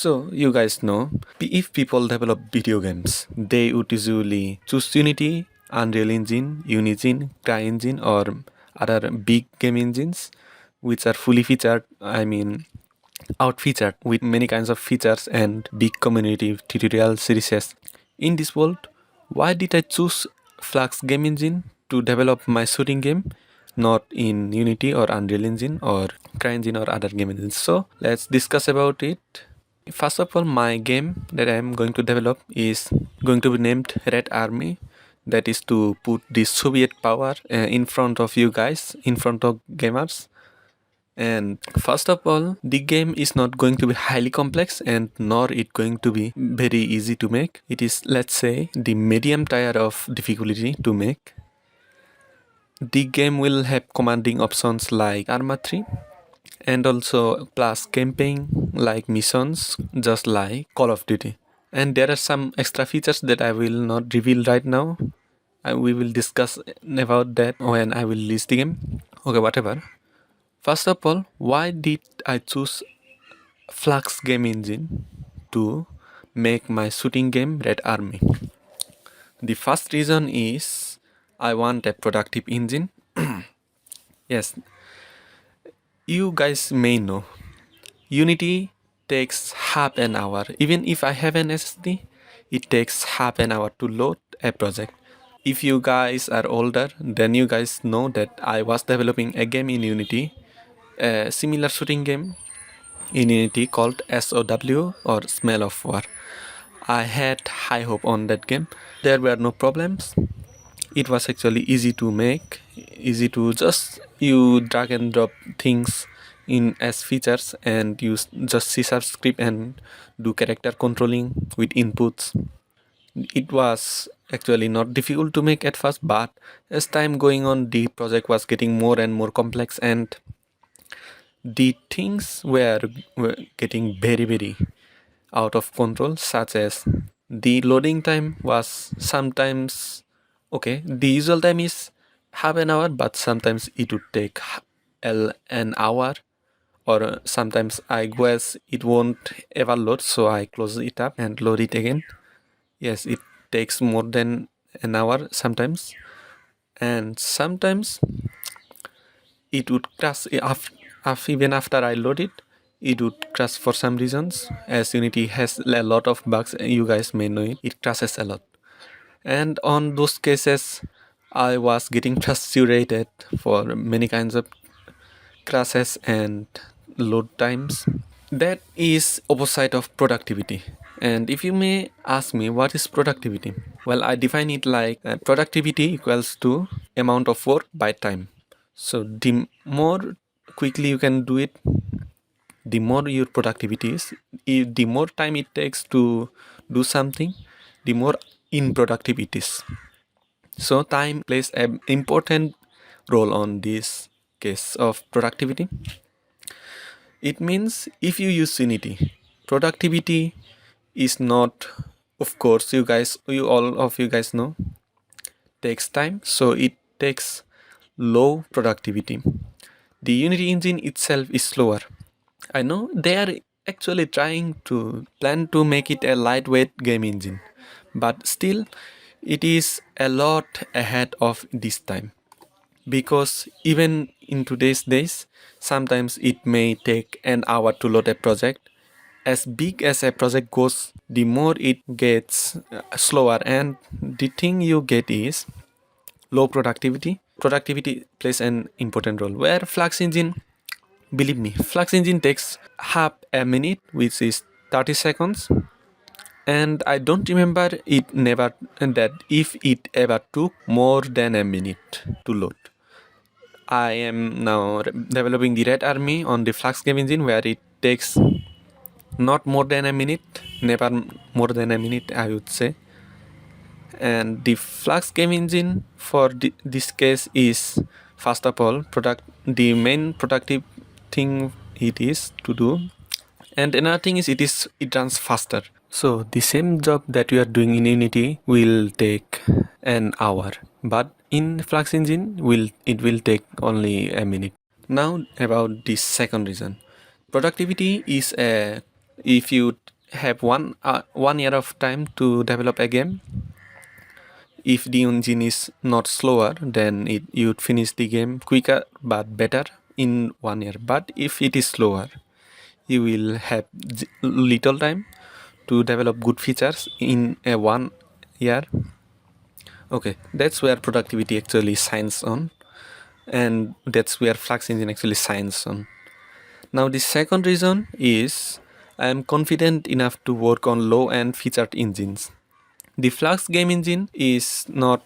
So, you guys know, if people develop video games, they would usually choose Unity, Unreal Engine, Unigine, CryEngine, or other big game engines, which are fully featured, out featured with many kinds of features and big community tutorial series. In this world, why did I choose Flax Game Engine to develop my shooting game, not in Unity or Unreal Engine or CryEngine or other game engines? So let's discuss about it. First of all, my game that I am going to develop is going to be named Red Army. That is to put the Soviet power in front of you guys, in front of gamers. And first of all, the game is not going to be highly complex and nor it going to be very easy to make. It is, let's say, the medium tier of difficulty to make. The game will have commanding options like Arma 3 and also plus campaign like missions just like Call of Duty. And there are some extra features that I will not reveal right now. We will discuss about that when I will list the game. Okay, whatever. First of all, why did I choose Flax Game Engine to make my shooting game Red Army? The first reason is I want a productive engine. Yes, you guys may know Unity takes half an hour. Even if I have an SSD, it takes half an hour to load a project. If you guys are older, then you guys know that I was developing a game in Unity, a similar shooting game in Unity called SOW or Smell of War. I had high hope on that game. There were no problems. It was actually easy to make, easy to just you drag and drop things in as features and use just C# script and do character controlling with inputs. It was actually not difficult to make at first, but as time going on, the project was getting more and more complex and the things were getting very out of control, such as the loading time was sometimes okay. The usual time is half an hour, but sometimes it would take an hour, or sometimes I guess it won't ever load, so I close it up and load it again. Yes, it takes more than an hour sometimes, and sometimes it would crash even after I load it. It would crash for some reasons, as Unity has a lot of bugs. You guys may know it crashes a lot. And on those cases, I was getting frustrated for many kinds of crashes and load times. That is opposite of productivity. And if you may ask me what is productivity, well, I define it like productivity equals to amount of work by time. So the more quickly you can do it, the more your productivity is. The more time it takes to do something, the more unproductive it is. So time plays an important role on this case of productivity. It means if you use Unity, productivity is not, of course, all of you guys know, takes time. So it takes low productivity. The Unity engine itself is slower. I know they are actually trying to plan to make it a lightweight game engine, but still it is a lot ahead of this time. Because even in today's days, sometimes it may take an hour to load a project. As big as a project goes, the more it gets slower, and the thing you get is low productivity. Productivity plays an important role. Where Flax Engine, believe me, Flax Engine takes half a minute, which is 30 seconds. And I don't remember if it ever took more than a minute to load. I am now developing the Red Army on the Flax Game Engine, where it takes not more than a minute, never more than a minute, I would say. And the Flax Game Engine for this case is, first of all, the main productive thing it is to do, and another thing is it runs faster. So the same job that you are doing in Unity will take an hour, but in Flax Engine it will take only a minute. Now about the second reason. Productivity is a If you have one year of time to develop a game, if the engine is not slower, then you'd finish the game quicker but better in 1 year. But if it is slower, you will have little time to develop good features in a 1 year. Okay, that's where productivity actually shines on, and that's where Flax Engine actually shines on. Now the second reason is I am confident enough to work on low-end featured engines. The Flax game engine is not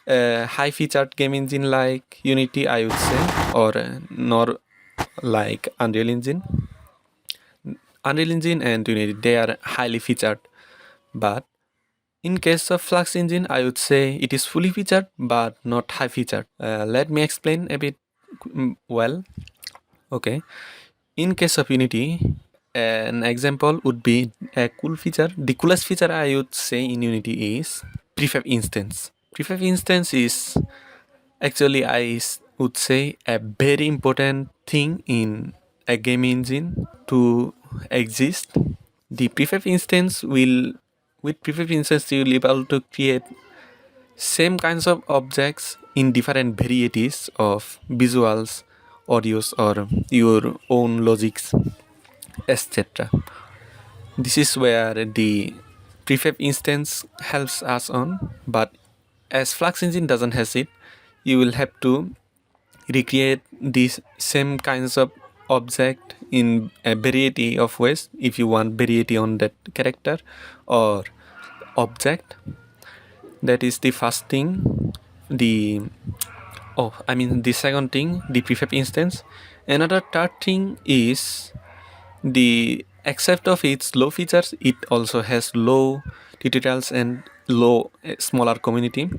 a high-featured game engine like Unity, I would say, or nor like Unreal Engine. Unreal Engine and Unity, they are highly featured, but in case of Flax Engine, I would say it is fully featured but not high featured. Let me explain a bit well. Okay. In case of Unity, an example would be a cool feature. The coolest feature I would say in Unity is prefab instance. Prefab instance is actually would say a very important thing in a game engine to exist. The prefab instance will with prefab instance you will be able to create same kinds of objects in different varieties of visuals, audios, or your own logics, etc. This is where the prefab instance helps us on, but as Flux Engine doesn't have it, you will have to recreate these same kinds of object in a variety of ways if you want variety on that character or object. That is the first thing. The second thing, the prefab instance. Another third thing is the except of its low features, it also has low tutorials and low smaller community,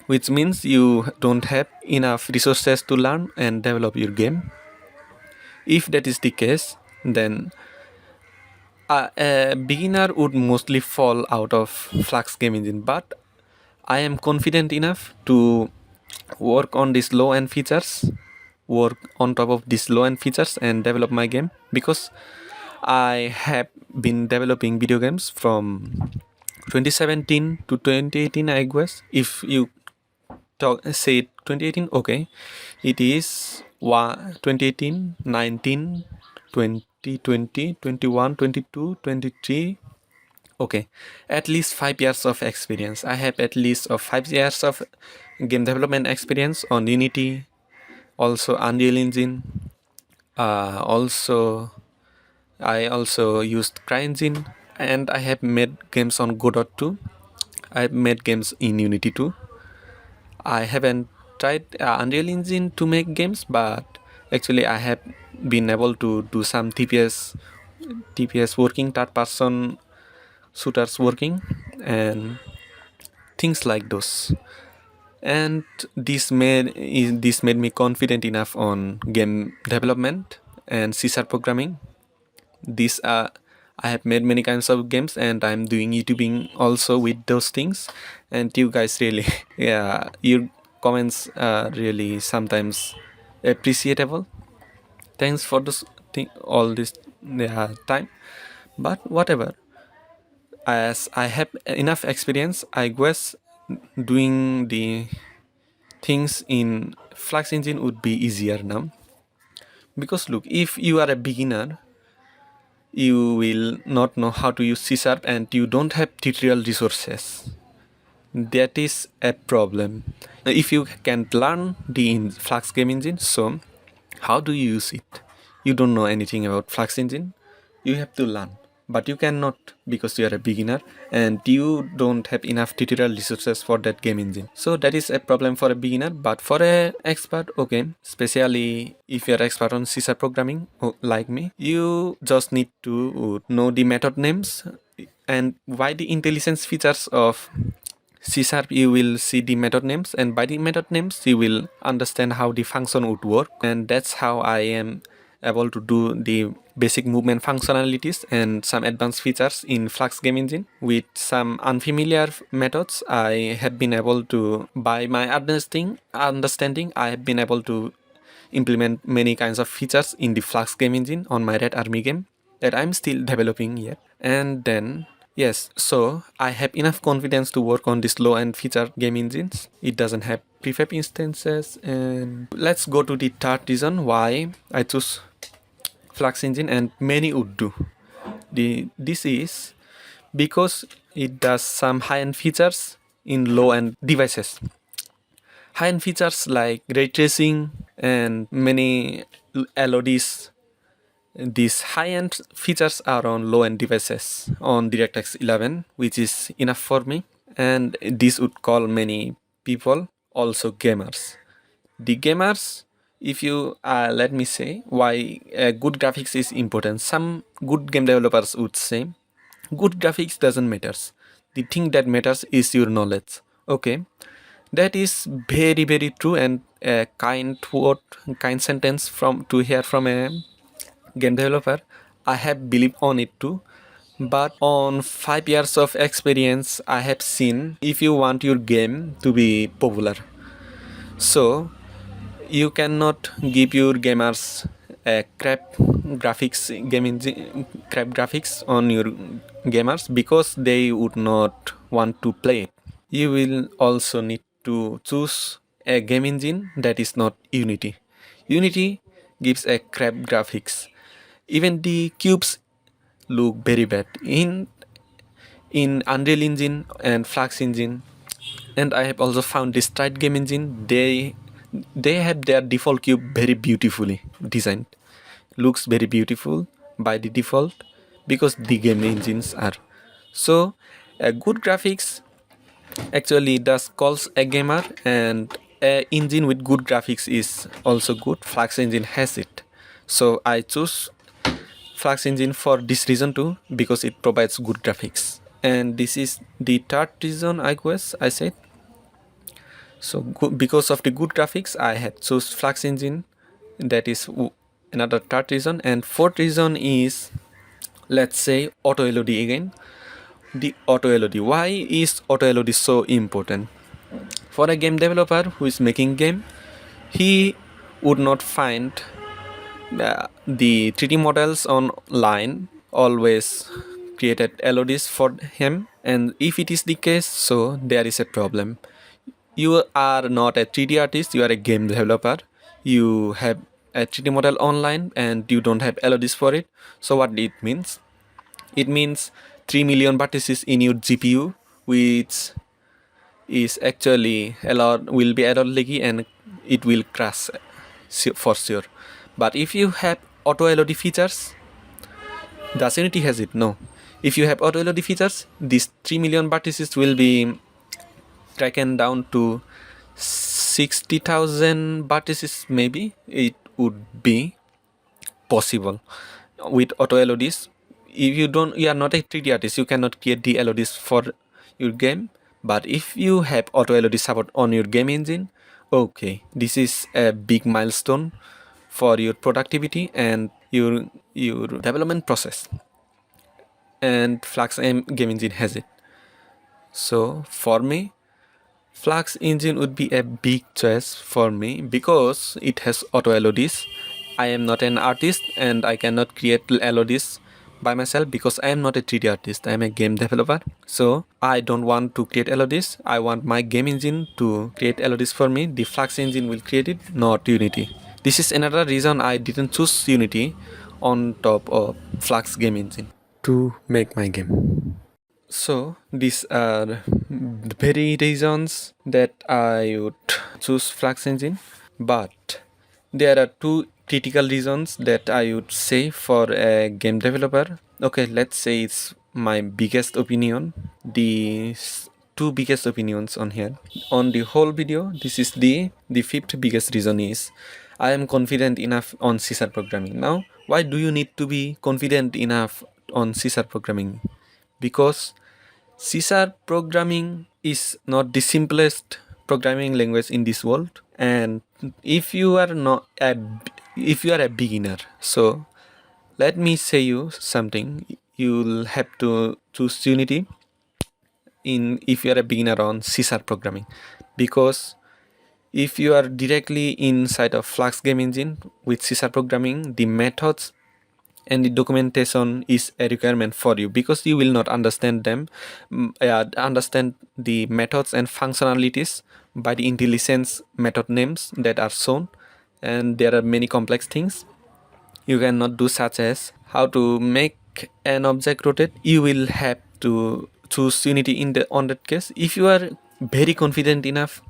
which means you don't have enough resources to learn and develop your game. If that is the case, then a beginner would mostly fall out of Flux game engine, but I am confident enough to work on these low end features, work on top of these low end features and develop my game, because I have been developing video games from 2017 to 2018, I guess. If you say 2018, okay, it is 2018, 19, 20, 20, 21, 22, 23. Okay, at least 5 years of experience. I have at least 5 years of game development experience on Unity, also Unreal Engine. I also used CryEngine, and I have made games on Godot too. I have made games in Unity too. I haven't tried Unreal Engine to make games, but actually I have been able to do some TPS working, third-person shooters working, and things like those. And this made me confident enough on game development and C# programming. These are I have made many kinds of games, and I'm doing YouTubing also with those things. And you guys really, yeah, your comments are really sometimes appreciable. Thanks for all this time. But whatever, as I have enough experience, I guess doing the things in Flux Engine would be easier now. Because look, if you are a beginner, you will not know how to use C# and you don't have tutorial resources. That is a problem. If you can learn the Flux game engine, so how do you use it? You don't know anything about Flux engine, you have to learn. But you cannot because you are a beginner and you don't have enough tutorial resources for that game engine. So that is a problem for a beginner, but for an expert, okay, especially if you're expert on C# programming like me, you just need to know the method names and why the IntelliSense features of C# you will see the method names, and by the method names you will understand how the function would work, and that's how I am able to do the basic movement functionalities and some advanced features in Flux game engine. With some unfamiliar methods, I have been able to, by my understanding, I have been able to implement many kinds of features in the Flux game engine on my Red Army game. that I'm still developing yet. And then, yes, so I have enough confidence to work on this low-end feature game engines. It doesn't have prefab instances. And let's go to the third reason why I choose Flax Engine, and many would do. This is because it does some high-end features in low-end devices. High-end features like ray tracing and many LODs. These high-end features are on low-end devices on DirectX 11, which is enough for me. And this would call many people also gamers. The gamers, if you let me say why good graphics is important. Some good game developers would say good graphics doesn't matter. The thing that matters is your knowledge. Okay, that is very very true, and a kind word, kind sentence from to hear from a game developer. I have believed on it too. But on 5 years of experience, I have seen if you want your game to be popular, so you cannot give your gamers a crap graphics on your gamers because they would not want to play it. You will also need to choose a game engine that is not Unity. Unity gives a crap graphics. Even the cubes look very bad in Unreal Engine and Flax Engine. And I have also found this Stride game engine. They have their default cube very beautifully designed. Looks very beautiful by the default because the game engines are. So a good graphics actually does calls a gamer, and a engine with good graphics is also good. Flax Engine has it. So I choose Flax Engine for this reason too, because it provides good graphics. And this is the third reason I said. So because of the good graphics, I had choose Flax Engine. That is another third reason. And fourth reason is, let's say, auto LOD again. The auto LOD. Why is auto LOD so important? For a game developer who is making game, he would not find the 3D models online always created LODs for him, and if it is the case, so there is a problem. You are not a 3D artist, you are a game developer. You have a 3D model online and you don't have LODs for it. So what it means? It means 3 million vertices in your GPU, which is actually will be error leggy and it will crash for sure. But if you have auto LOD features, does Unity has it? No. If you have auto LOD features, these 3 million vertices will be taken down to 60,000 vertices. Maybe it would be possible with auto LODs. If you are not a 3D artist, you cannot create the LODs for your game. But if you have auto LOD support on your game engine, okay, this is a big milestone for your productivity and your development process. And Flax game engine has it. So for me, Flax Engine would be a big choice for me because it has auto LODs. I am not an artist and I cannot create LODs by myself because I am not a 3D artist. I am a game developer. So I don't want to create LODs. I want my game engine to create LODs for me. The Flax Engine will create it, not Unity. This is another reason I didn't choose Unity on top of Flax game engine to make my game. So these are the very reasons that I would choose Flax Engine, but there are two critical reasons that I would say for a game developer. Okay, let's say it's my biggest opinion. The two biggest opinions on here. On the whole video, this is the fifth biggest reason is I am confident enough on C# programming. Now, why do you need to be confident enough on C# programming? Because C# programming is not the simplest programming language in this world, and if you are a beginner, so let me say you something, you'll have to choose Unity if you are a beginner on C# programming, because if you are directly inside of Flax game engine with C# programming, the methods and the documentation is a requirement for you because you will not understand them, understand the methods and functionalities by the IntelliSense method names that are shown, and there are many complex things you cannot do, such as how to make an object rotate. You will have to choose Unity in the on that case. If you are very confident enough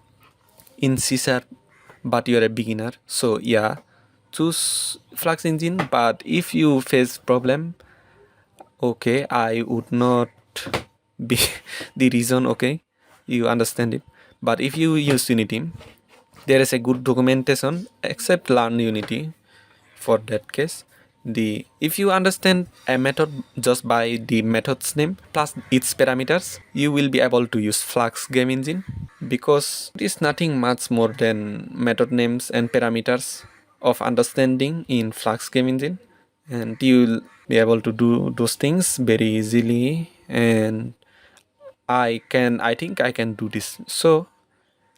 in C sharp but you're a beginner, so yeah, choose Flax Engine. But if you face problem, okay, I would not be the reason, okay, you understand it. But if you use Unity, there is a good documentation, except learn Unity for that case. The if you understand a method just by the method's name plus its parameters, you will be able to use Flux game engine, because it is nothing much more than method names and parameters of understanding in Flux game engine, and you'll be able to do those things very easily. And I think I can do this, so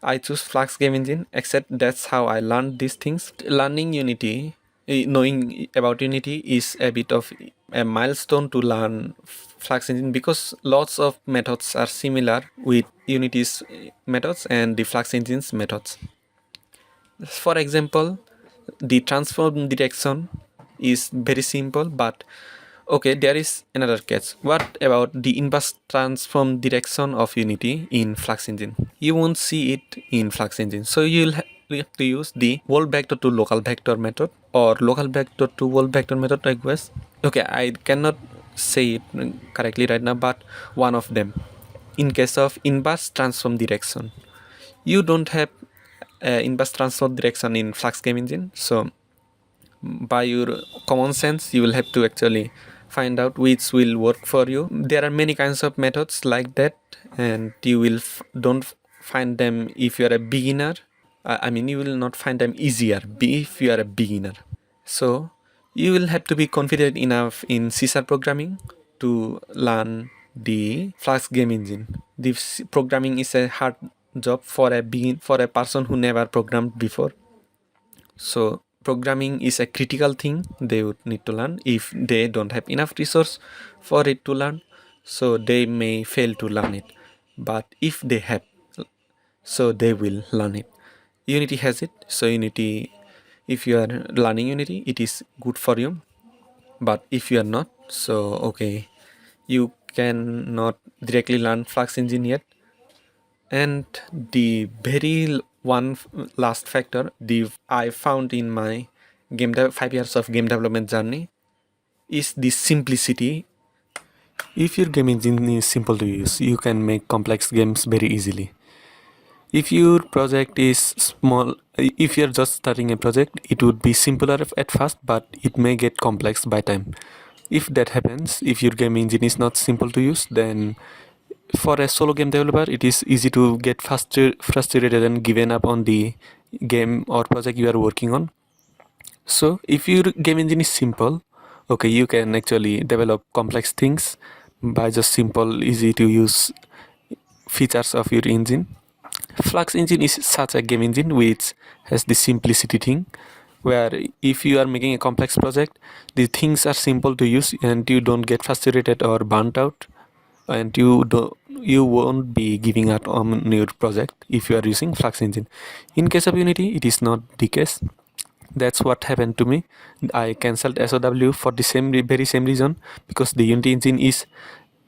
I choose Flux game engine. Except that's how I learned these things. Learning Unity, knowing about Unity is a bit of a milestone to learn Flux engine, because lots of methods are similar with Unity's methods and the Flux engine's methods. For example, the transform direction is very simple, but okay, there is another catch. What about the inverse transform direction of Unity in Flux Engine? You won't see it in Flux Engine, so you have to use the world vector to local vector method or local vector to world vector method request. Okay, I cannot say it correctly right now, but one of them. In case of inverse transform direction, you don't have inverse transform direction in Flux Game Engine, so by your common sense you will have to actually find out which will work for you. There are many kinds of methods like that, and you will don't find them if you are a beginner. I mean, you will not find them easier if you are a beginner. So you will have to be confident enough in C# programming to learn the Flash game engine. This programming is a hard job for a person who never programmed before. So programming is a critical thing they would need to learn. If they don't have enough resource for it to learn, so they may fail to learn it. But if they have, so they will learn it. Unity has it, so Unity, if you are learning Unity, it is good for you. But if you are not, so okay, you cannot directly learn Flux Engine yet. And the very last factor I found in my 5 years of game development journey is the simplicity. If your game engine is simple to use, you can make complex games very easily. If your project is small, if you're just starting a project, it would be simpler at first, but it may get complex by time. If that happens, if your game engine is not simple to use, then for a solo game developer, it is easy to get frustrated and given up on the game or project you are working on. So if your game engine is simple, okay, you can actually develop complex things by just simple, easy to use features of your engine. Flux Engine is such a game engine which has the simplicity thing, where if you are making a complex project, the things are simple to use and you don't get frustrated or burnt out, and you won't be giving up on your project if you are using Flux Engine. In case of Unity, it is not the case. That's what happened to me. I cancelled SOW for the very same reason, because the Unity engine is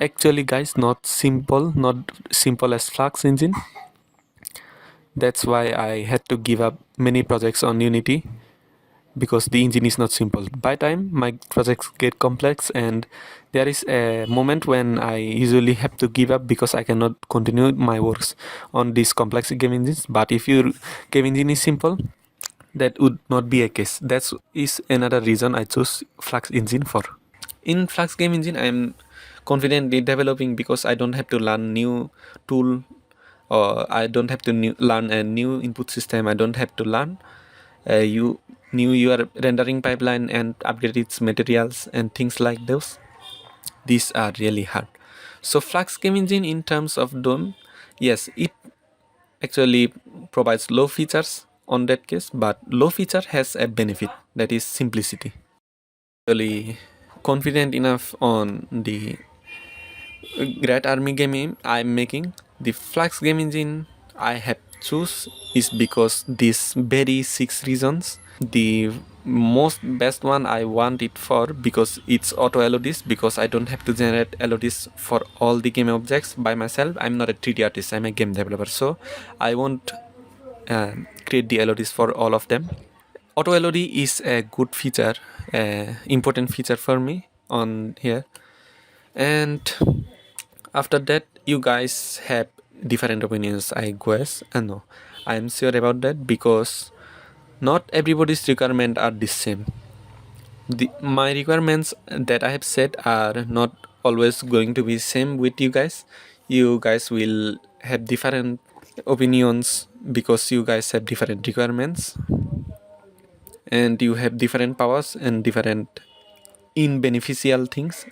actually, guys, not simple as Flux Engine. That's why I had to give up many projects on Unity, because the engine is not simple. By time my projects get complex, and there is a moment when I usually have to give up because I cannot continue my works on these complex game engines. But if your game engine is simple, that would not be a case. That is another reason I chose Flux Engine for. In Flux Game Engine, I am confidently developing because I don't have to learn new tool, or I don't have to learn a new input system. I don't have to learn your rendering pipeline and upgrade its materials and things like those. These are really hard. So Flux Game Engine, in terms of DOM, yes, it actually provides low features on that case, but low feature has a benefit, that is simplicity. Actually, confident enough on the Great Army game I'm making. The Flax game engine I have choose is because these very 6 reasons. The most best one I want it for because it's auto LODs, because I don't have to generate LODs for all the game objects by myself. I'm not a 3D artist, I'm a game developer, so I won't create the LODs for all of them. Auto LOD is a good feature, important feature for me on here. And after that, you guys have different opinions, I guess. No, I'm sure about that, because not everybody's requirement are the same. My requirements that I have set are not always going to be same with you guys. You guys will have different opinions because you guys have different requirements, and you have different powers and different beneficial things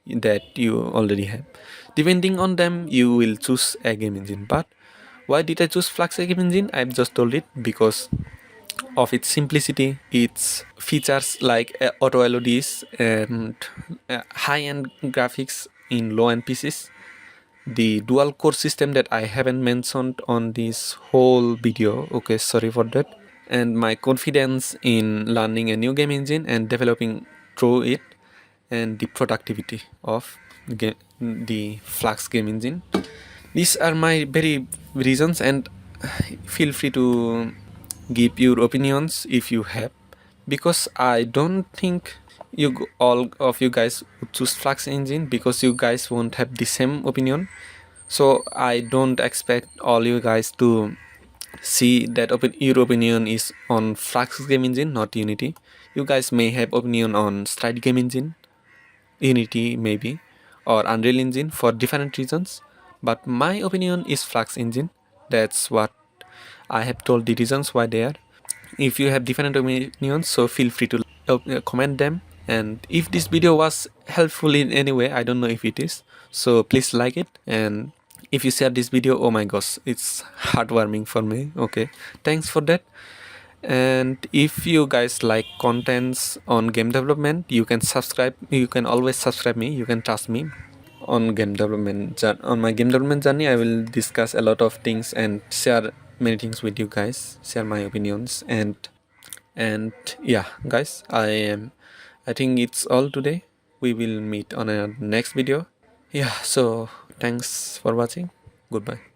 that you already have. Depending on them, you will choose a game engine. But why did I choose Flax game engine? I've just told it because of its simplicity, its features like auto LODs and high-end graphics in low-end PCs, the dual core system that I haven't mentioned on this whole video. Okay, sorry for that. And my confidence in learning a new game engine and developing through it, and the productivity of the Flax game engine. These are my very reasons, and feel free to give your opinions if you have, because I don't think all of you guys would choose Flax engine because you guys won't have the same opinion. So I don't expect all you guys to see that your opinion is on Flax game engine, not Unity. You guys may have opinion on Stride game engine, Unity maybe, or Unreal Engine for different reasons. But my opinion is Flax engine. That's what I have told the reasons why they are. If you have different opinions, so feel free to comment them. And if this video was helpful in any way, I don't know if it is, so please like it. And if you share this video, oh my gosh, it's heartwarming for me. Okay, thanks for that. And if you guys like contents on game development, you can subscribe. You can always subscribe me. You can trust me on game development. On my game development journey, I will discuss a lot of things and share many things with you guys. Share my opinions. And yeah, guys, I think it's all today. We will meet on a next video. Yeah. So thanks for watching. Goodbye.